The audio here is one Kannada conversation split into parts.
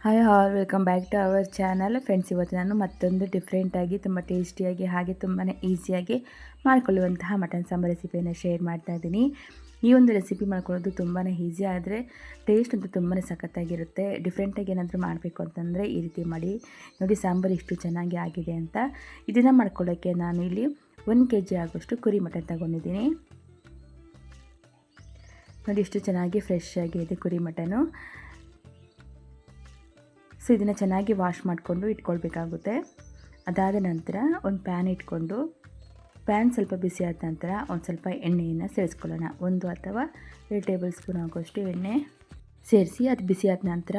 Hi all, welcome back to our channel. Friends, ಇವತ್ತು ನಾನು ಮತ್ತೊಂದು ಡಿಫ್ರೆಂಟಾಗಿ ತುಂಬ ಟೇಸ್ಟಿಯಾಗಿ ಹಾಗೆ ತುಂಬಾ ಈಸಿಯಾಗಿ ಮಾಡಿಕೊಳ್ಳುವಂತಹ ಮಟನ್ ಸಾಂಬಾರ್ ರೆಸಿಪಿಯನ್ನು ಶೇರ್ ಮಾಡ್ತಾ ಇದ್ದೀನಿ. ಈ ಒಂದು ರೆಸಿಪಿ ಮಾಡ್ಕೊಳ್ಳೋದು ತುಂಬಾ ಈಸಿ, ಆದರೆ ಟೇಸ್ಟ್ ಅಂತೂ ತುಂಬಾ ಸಖತ್ತಾಗಿರುತ್ತೆ. ಡಿಫ್ರೆಂಟಾಗಿ ಏನಾದರೂ ಮಾಡಬೇಕು ಅಂತಂದರೆ ಈ ರೀತಿ ಮಾಡಿ ನೋಡಿ. ಸಾಂಬಾರು ಇಷ್ಟು ಚೆನ್ನಾಗಿ ಆಗಿದೆ ಅಂತ. ಇದನ್ನು ಮಾಡ್ಕೊಳ್ಳೋಕ್ಕೆ ನಾನು ಇಲ್ಲಿ 1 kg ಆಗೋಷ್ಟು ಕುರಿ ಮಟನ್ ತಗೊಂಡಿದ್ದೀನಿ. ನೋಡಿ, ಇಷ್ಟು ಚೆನ್ನಾಗಿ ಫ್ರೆಶ್ ಆಗಿದೆ ಕುರಿ ಮಟನು. ಸೊ ಇದನ್ನು ಚೆನ್ನಾಗಿ ವಾಶ್ ಮಾಡಿಕೊಂಡು ಇಟ್ಕೊಳ್ಬೇಕಾಗುತ್ತೆ. ಅದಾದ ನಂತರ ಒಂದು ಪ್ಯಾನ್ ಇಟ್ಕೊಂಡು, ಪ್ಯಾನ್ ಸ್ವಲ್ಪ ಬಿಸಿ ಆದ ನಂತರ ಒಂದು ಸ್ವಲ್ಪ ಎಣ್ಣೆಯನ್ನು ಸೇರಿಸ್ಕೊಳ್ಳೋಣ. 1 ಅಥವಾ 2 ಟೇಬಲ್ ಸ್ಪೂನ್ ಆಗೋಷ್ಟು ಎಣ್ಣೆ ಸೇರಿಸಿ, ಅದು ಬಿಸಿ ಆದ ನಂತರ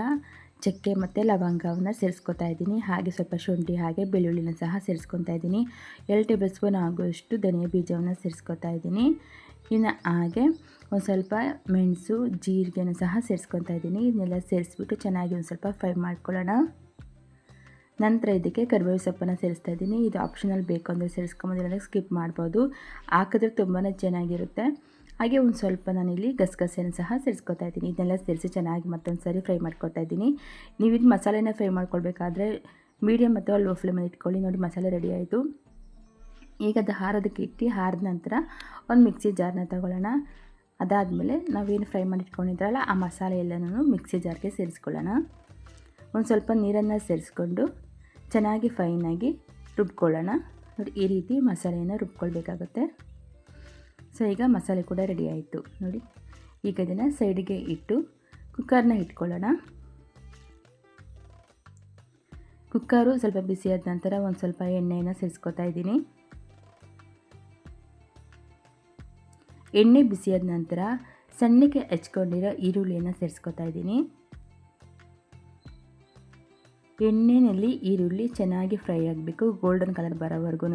ಚಕ್ಕೆ ಮತ್ತು ಲವಂಗವನ್ನು ಸೇರಿಸ್ಕೊತಾ ಇದ್ದೀನಿ. ಹಾಗೆ ಸ್ವಲ್ಪ ಶುಂಠಿ ಹಾಗೆ ಬೆಳ್ಳುಳ್ಳಿನ ಸಹ ಸೇರಿಸ್ಕೊತಾ ಇದ್ದೀನಿ. 2 ಟೇಬಲ್ ಸ್ಪೂನ್ ಆಗೋಷ್ಟು ಧನಿಯಾ ಬೀಜವನ್ನು ಸೇರಿಸ್ಕೊತಾ ಇದ್ದೀನಿ. ಇನ್ನು ಹಾಗೆ ಒಂದು ಸ್ವಲ್ಪ ಮೆಣಸು, ಜೀರಿಗೆನ ಸಹ ಸೇರಿಸ್ಕೊತಾ ಇದ್ದೀನಿ. ಇದನ್ನೆಲ್ಲ ಸೇರಿಸ್ಬಿಟ್ಟು ಚೆನ್ನಾಗಿ ಒಂದು ಸ್ವಲ್ಪ ಫ್ರೈ ಮಾಡ್ಕೊಳ್ಳೋಣ. ನಂತರ ಇದಕ್ಕೆ ಕರಿಬೇವು ಸೊಪ್ಪನ್ನು ಸೇರಿಸ್ತಾ ಇದ್ದೀನಿ. ಇದು ಆಪ್ಷನಲ್, ಬೇಕು ಅಂದರೆ ಸೇರಿಸ್ಕೊಂಬೋದಿಲ್ಲ, ಸ್ಕಿಪ್ ಮಾಡ್ಬೋದು. ಹಾಕಿದ್ರೆ ತುಂಬಾ ಚೆನ್ನಾಗಿರುತ್ತೆ. ಹಾಗೆ ಒಂದು ಸ್ವಲ್ಪ ನಾನಿಲ್ಲಿ ಗಸಗಸೆಯನ್ನು ಸಹ ಸೇರಿಸ್ಕೊತಾ ಇದ್ದೀನಿ. ಇದನ್ನೆಲ್ಲ ಸೇರಿಸಿ ಚೆನ್ನಾಗಿ ಮತ್ತೊಂದು ಸಾರಿ ಫ್ರೈ ಮಾಡ್ಕೊತಾ ಇದ್ದೀನಿ. ನೀವು ಇದು ಮಸಾಲೆನ ಫ್ರೈ ಮಾಡ್ಕೊಳ್ಬೇಕಾದ್ರೆ ಮೀಡಿಯಮ್ ಅಥವಾ ಲೋ ಫ್ಲೇಮಲ್ಲಿ ಇಟ್ಕೊಳ್ಳಿ. ನೋಡಿ, ಮಸಾಲೆ ರೆಡಿ ಆಯಿತು. ಈಗ ಅದು ಹಾರೋದಕ್ಕೆ ಇಟ್ಟು ಹಾರಿದ ನಂತರ ಒಂದು ಮಿಕ್ಸಿ ಜಾರನ್ನ ತಗೊಳ್ಳೋಣ. ಅದಾದಮೇಲೆ ನಾವೇನು ಫ್ರೈ ಮಾಡಿಟ್ಕೊಂಡಿದ್ರಲ್ಲ ಆ ಮಸಾಲೆ ಎಲ್ಲನೂ ಮಿಕ್ಸಿ ಜಾರ್ಗೆ ಸೇರಿಸ್ಕೊಳ್ಳೋಣ. ಒಂದು ಸ್ವಲ್ಪ ನೀರನ್ನು ಸೇರಿಸ್ಕೊಂಡು ಚೆನ್ನಾಗಿ ಫೈನಾಗಿ ರುಬ್ಕೊಳ್ಳೋಣ. ನೋಡಿ, ಈ ರೀತಿ ಮಸಾಲೆಯನ್ನು ರುಬ್ಕೊಳ್ಬೇಕಾಗುತ್ತೆ. ಸೊ ಈಗ ಮಸಾಲೆ ಕೂಡ ರೆಡಿ ಆಯಿತು. ನೋಡಿ, ಈಗ ಇದನ್ನು ಸೈಡಿಗೆ ಇಟ್ಟು ಕುಕ್ಕರ್ನ ಇಟ್ಕೊಳ್ಳೋಣ. ಕುಕ್ಕರು ಸ್ವಲ್ಪ ಬಿಸಿಯಾದ ನಂತರ ಒಂದು ಸ್ವಲ್ಪ ಎಣ್ಣೆಯನ್ನು ಸೇರಿಸ್ಕೊತಾ ಇದ್ದೀನಿ. ಎಣ್ಣೆ ಬಿಸಿಯಾದ ನಂತರ ಸಣ್ಣಕ್ಕೆ ಹೆಚ್ಕೊಂಡಿರೋ ಈರುಳ್ಳಿಯನ್ನು ಸೇರಿಸ್ಕೊತಾ ಇದ್ದೀನಿ. ಎಣ್ಣೆಯಲ್ಲಿ ಈರುಳ್ಳಿ ಚೆನ್ನಾಗಿ ಫ್ರೈ ಆಗಬೇಕು. ಗೋಲ್ಡನ್ ಕಲರ್ ಬರೋವರೆಗೂ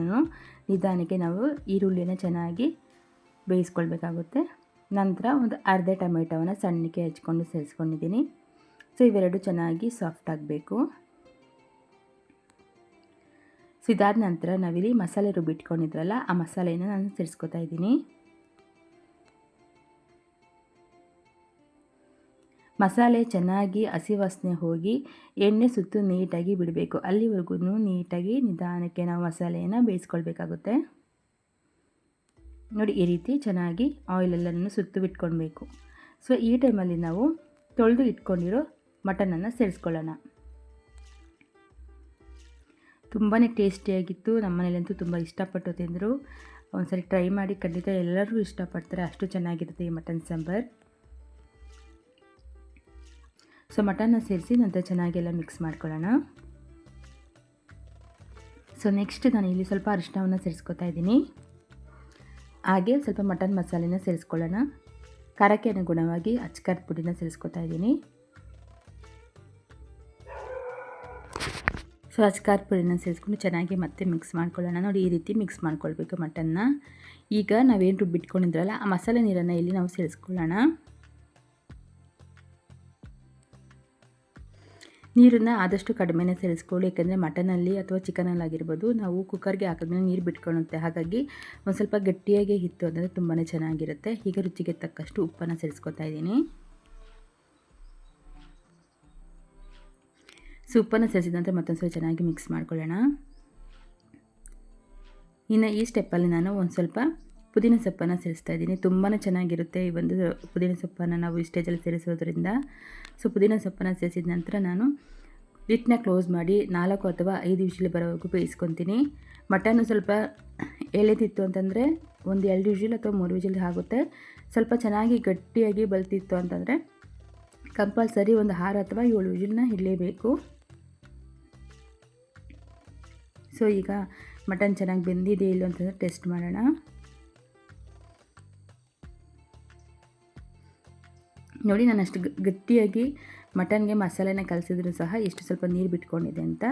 ನಿಧಾನಕ್ಕೆ ನಾವು ಈರುಳ್ಳಿನ ಚೆನ್ನಾಗಿ ಬೇಯಿಸ್ಕೊಳ್ಬೇಕಾಗುತ್ತೆ. ನಂತರ ಒಂದು ಅರ್ಧ ಟೊಮೆಟೊವನ್ನು ಸಣ್ಣಕ್ಕೆ ಹೆಚ್ಕೊಂಡು ಸೇರಿಸ್ಕೊಂಡಿದ್ದೀನಿ. ಸೊ ಇವೆರಡು ಚೆನ್ನಾಗಿ ಸಾಫ್ಟ್ ಆಗಬೇಕು. ಸೊ ಇದಾದ ನಂತರ ನಾವಿಲ್ಲಿ ಮಸಾಲೆ ರುಬ್ಬಿಟ್ಕೊಂಡಿದ್ರಲ್ಲ ಆ ಮಸಾಲೆಯನ್ನು ನಾನು ಸೇರಿಸ್ಕೊತಾ ಇದ್ದೀನಿ. ಮಸಾಲೆ ಚೆನ್ನಾಗಿ ಹಸಿ ವಾಸನೆ ಹೋಗಿ ಎಣ್ಣೆ ಸುತ್ತು ನೀಟಾಗಿ ಬಿಡಬೇಕು. ಅಲ್ಲಿವರೆಗೂ ನೀಟಾಗಿ ನಿಧಾನಕ್ಕೆ ನಾವು ಮಸಾಲೆಯನ್ನು ಬೇಯಿಸ್ಕೊಳ್ಬೇಕಾಗುತ್ತೆ. ನೋಡಿ, ಈ ರೀತಿ ಚೆನ್ನಾಗಿ ಆಯಿಲೆಲ್ಲನೂ ಸುತ್ತು ಬಿಟ್ಕೊಳ್ಬೇಕು. ಸೊ ಈ ಟೈಮಲ್ಲಿ ನಾವು ತೊಳೆದು ಇಟ್ಕೊಂಡಿರೋ ಮಟನನ್ನು ಸೇರಿಸ್ಕೊಳ್ಳೋಣ. ತುಂಬಾ ಟೇಸ್ಟಿಯಾಗಿತ್ತು. ನಮ್ಮ ಮನೇಲಂತೂ ತುಂಬ ಇಷ್ಟಪಟ್ಟು ತಿಂದರು. ಒಂದ್ಸರಿ ಟ್ರೈ ಮಾಡಿ, ಖಂಡಿತ ಎಲ್ಲರೂ ಇಷ್ಟಪಡ್ತಾರೆ, ಅಷ್ಟು ಚೆನ್ನಾಗಿರುತ್ತೆ ಈ ಮಟನ್ ಸಾಂಬಾರ್. ಸೊ ಮಟನ್ನ ಸೇರಿಸಿ ನಂತರ ಚೆನ್ನಾಗೆಲ್ಲ ಮಿಕ್ಸ್ ಮಾಡ್ಕೊಳ್ಳೋಣ. ಸೊ ನೆಕ್ಸ್ಟ್ ನಾನು ಇಲ್ಲಿ ಸ್ವಲ್ಪ ಅರಿಶಿನವನ್ನು ಸೇರಿಸ್ಕೊತಾ ಇದ್ದೀನಿ. ಹಾಗೆ ಸ್ವಲ್ಪ ಮಟನ್ ಮಸಾಲೆನ ಸೇರಿಸ್ಕೊಳ್ಳೋಣ. ಖಾರಕ್ಕೆ ಅನುಗುಣವಾಗಿ ಅಚ್ಚಕಾರದ ಪುಡಿನ ಸೇರಿಸ್ಕೊತಾ ಇದ್ದೀನಿ. ಸೊ ಅಚ್ಚಕಾರದ ಪುಡಿನ ಸೇರಿಸ್ಕೊಂಡು ಚೆನ್ನಾಗಿ ಮತ್ತೆ ಮಿಕ್ಸ್ ಮಾಡ್ಕೊಳ್ಳೋಣ. ನೋಡಿ, ಈ ರೀತಿ ಮಿಕ್ಸ್ ಮಾಡ್ಕೊಳ್ಬೇಕು ಮಟನ್ನ. ಈಗ ನಾವೇನು ರುಬ್ಬಿಟ್ಕೊಂಡಿದ್ರಲ್ಲ ಆ ಮಸಾಲೆ ನೀರನ್ನು ಇಲ್ಲಿ ನಾವು ಸೇರಿಸ್ಕೊಳ್ಳೋಣ. ನೀರನ್ನು ಆದಷ್ಟು ಕಡಿಮೆನೇ ಸೇರಿಸ್ಕೊಳ್ಳಿ, ಯಾಕೆಂದರೆ ಮಟನಲ್ಲಿ ಅಥವಾ ಚಿಕನಲ್ಲಿ ಆಗಿರ್ಬೋದು ನಾವು ಕುಕ್ಕರ್ಗೆ ಹಾಕಿದ್ಮೇಲೆ ನೀರು ಬಿಟ್ಕೊಳ್ಳುತ್ತೆ. ಹಾಗಾಗಿ ಒಂದು ಸ್ವಲ್ಪ ಗಟ್ಟಿಯಾಗಿ ಇತ್ತು ಅಂದರೆ ತುಂಬಾ ಚೆನ್ನಾಗಿರುತ್ತೆ. ಈಗ ರುಚಿಗೆ ತಕ್ಕಷ್ಟು ಉಪ್ಪನ್ನು ಸೇರಿಸ್ಕೊತಾ ಇದ್ದೀನಿ. ಸೊ ಉಪ್ಪನ್ನು ಸೇರಿಸಿದ ನಂತರ ಮತ್ತೊಂದು ಸ್ವಲ್ಪ ಚೆನ್ನಾಗಿ ಮಿಕ್ಸ್ ಮಾಡ್ಕೊಳ್ಳೋಣ. ಇನ್ನು ಈ ಸ್ಟೆಪ್ಪಲ್ಲಿ ನಾನು ಒಂದು ಸ್ವಲ್ಪ ಪುದೀನ ಸೊಪ್ಪನ್ನು ಸೇರಿಸ್ತಾ ಇದ್ದೀನಿ. ತುಂಬಾ ಚೆನ್ನಾಗಿರುತ್ತೆ ಈ ಒಂದು ಪುದೀನ ಸೊಪ್ಪನ್ನು ನಾವು ಈ ಸ್ಟೇಜಲ್ಲಿ ಸೇರಿಸೋದ್ರಿಂದ. ಸೊ ಪುದೀನ ಸೊಪ್ಪನ್ನು ಸೇರಿಸಿದ ನಂತರ ನಾನು ಲಿಡ್ನ ಕ್ಲೋಸ್ ಮಾಡಿ 4 ಅಥವಾ 5 ವಿಷಲ್ ಬರೋವರೆಗೂ ಬೇಯಿಸ್ಕೊತೀನಿ. ಮಟನ್ನು ಸ್ವಲ್ಪ ಎಳೆದಿತ್ತು ಅಂತಂದರೆ ಒಂದು 2 ವಿಷಲ್ ಅಥವಾ 3 ವಿಷಲ್ ಆಗುತ್ತೆ. ಸ್ವಲ್ಪ ಚೆನ್ನಾಗಿ ಗಟ್ಟಿಯಾಗಿ ಬಲ್ತಿತ್ತು ಅಂತಂದರೆ ಕಂಪಲ್ಸರಿ ಒಂದು 6 ಅಥವಾ 7 ವಿಷಲ್ನ ಇಡಲೇಬೇಕು. ಸೊ ಈಗ ಮಟನ್ ಚೆನ್ನಾಗಿ ಬೆಂದಿದೆ ಇಲ್ಲ ಅಂತಂದರೆ ಟೆಸ್ಟ್ ಮಾಡೋಣ. ನೋಡಿ, ನಾನು ಅಷ್ಟು ಗಟ್ಟಿಯಾಗಿ ಮಟನ್ಗೆ ಮಸಾಲೆನ ಕಲಸಿದ್ರು ಸಹ ಎಷ್ಟು ಸ್ವಲ್ಪ ನೀರು ಬಿಟ್ಕೊಂಡಿದೆ ಅಂತ.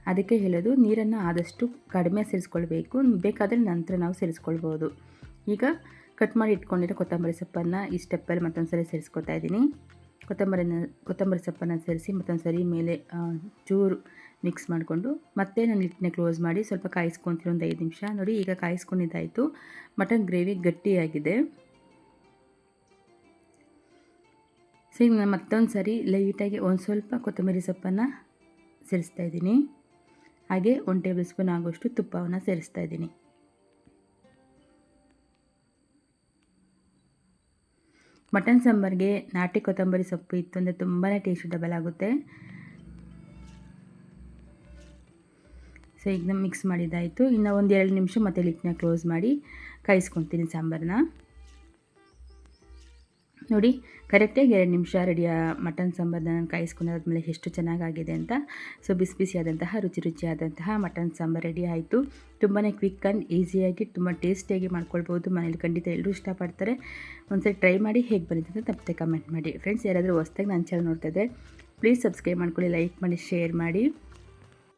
ಅದಕ್ಕೆ ಹೇಳೋದು, ನೀರನ್ನು ಆದಷ್ಟು ಕಡಿಮೆ ಸೇರಿಸ್ಕೊಳ್ಬೇಕು. ಬೇಕಾದರೆ ನಂತರ ನಾವು ಸೇರಿಸ್ಕೊಳ್ಬೋದು. ಈಗ ಕಟ್ ಮಾಡಿ ಇಟ್ಕೊಂಡಿರೋ ಕೊತ್ತಂಬರಿ ಸೊಪ್ಪನ್ನು ಈ ಸ್ಟೆಪ್ಪಲ್ಲಿ ಮತ್ತೊಂದು ಸರಿ ಸೇರಿಸ್ಕೊತಾ ಇದ್ದೀನಿ. ಕೊತ್ತಂಬರಿ ಸೊಪ್ಪನ್ನು ಸೇರಿಸಿ ಮತ್ತೊಂದು ಸರಿ ಮೇಲೆ ಚೂರು ಮಿಕ್ಸ್ ಮಾಡಿಕೊಂಡು ಮತ್ತೆ ನಾನು ಲಿಡ್ನ ಕ್ಲೋಸ್ ಮಾಡಿ ಸ್ವಲ್ಪ ಕಾಯಿಸ್ಕೊತೀನಿ ಒಂದು 5 ನಿಮಿಷ. ನೋಡಿ, ಈಗ ಕಾಯಿಸ್ಕೊಂಡಿದ್ದಾಯಿತು. ಮಟನ್ ಗ್ರೇವಿ ಗಟ್ಟಿಯಾಗಿದೆ. ಸೊ ಈಗ ನಾನು ಮತ್ತೊಂದು ಸರಿ ಲೈಟಾಗಿ ಒಂದು ಸ್ವಲ್ಪ ಕೊತ್ತಂಬರಿ ಸೊಪ್ಪನ್ನು ಸೇರಿಸ್ತಾ ಇದ್ದೀನಿ. ಹಾಗೆ 1 ಟೇಬಲ್ ಸ್ಪೂನ್ ಆಗುವಷ್ಟು ತುಪ್ಪವನ್ನು ಸೇರಿಸ್ತಾ ಇದ್ದೀನಿ. ಮಟನ್ ಸಾಂಬಾರಿಗೆ ನಾಟಿ ಕೊತ್ತಂಬರಿ ಸೊಪ್ಪು ಇತ್ತು ಅಂದರೆ ತುಂಬಾ ಟೇಸ್ಟ್ ಡಬಲ್ ಆಗುತ್ತೆ. ಸೊ ಈಗ ಮಿಕ್ಸ್ ಮಾಡಿದ್ದಾಯಿತು. ಇನ್ನು ಒಂದು 2 ನಿಮಿಷ ಮತ್ತೆ ಲಿಡ್ನ ಕ್ಲೋಸ್ ಮಾಡಿ ಕಾಯಿಸ್ಕೊತೀನಿ ಸಾಂಬಾರನ್ನ. ನೋಡಿ ಕರೆಕ್ಟಾಗಿ 2 ನಿಮಿಷ ಮಟನ್ ಸಾಂಬಾರನ್ನ ನಾನು ಕಾಯಿಸ್ಕೊಂಡಾದ್ಮೇಲೆ ಎಷ್ಟು ಚೆನ್ನಾಗಾಗಿದೆ ಅಂತ. ಸೊ ಬಿಸಿ ಬಿಸಿಯಾದಂತಹ ರುಚಿಯಾದಂತಹ ಮಟನ್ ಸಾಂಬಾರು ರೆಡಿ ಆಯಿತು. ತುಂಬಾ ಕ್ವಿಕ್ ಆ್ಯಂಡ್ ಈಸಿಯಾಗಿ ತುಂಬ ಟೇಸ್ಟಿಯಾಗಿ ಮಾಡ್ಕೊಳ್ಬೋದು. ಮನೇಲಿ ಖಂಡಿತ ಎಲ್ಲರೂ ಇಷ್ಟಪಡ್ತಾರೆ. ಒಂದ್ಸರಿ ಟ್ರೈ ಮಾಡಿ ಹೇಗೆ ಬಂದಿದೆ ಅಂತ ತಪ್ಪದೆ ಕಮೆಂಟ್ ಮಾಡಿ. ಫ್ರೆಂಡ್ಸ್, ಯಾರಾದರೂ ಹೊಸ್ದಾಗಿ ನನ್ನ ಚಾನಲ್ ನೋಡ್ತಾ ಇದ್ದರೆ ಪ್ಲೀಸ್ ಸಬ್ಸ್ಕ್ರೈಬ್ ಮಾಡ್ಕೊಳ್ಳಿ, ಲೈಕ್ ಮಾಡಿ, ಶೇರ್ ಮಾಡಿ.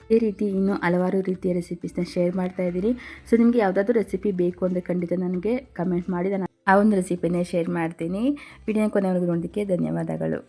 ಇದೇ ರೀತಿ ಇನ್ನೂ ಹಲವಾರು ರೀತಿಯ ರೆಸಿಪೀಸ್ನ ಶೇರ್ ಮಾಡ್ತಾ ಇದ್ದೀನಿ. ಸೊ ನಿಮಗೆ ಯಾವುದಾದ್ರೂ ರೆಸಿಪಿ ಬೇಕು ಅಂದರೆ ಖಂಡಿತ ನನಗೆ ಕಮೆಂಟ್ ಮಾಡಿ, ನಾನು ಆ ಒಂದು ರೆಸಿಪಿನೇ ಶೇರ್ ಮಾಡ್ತೀನಿ. ವಿಡಿಯೋನ ಕೊನೆವರೆಗೂ ನೋಡೋದಕ್ಕೆ ಧನ್ಯವಾದಗಳು.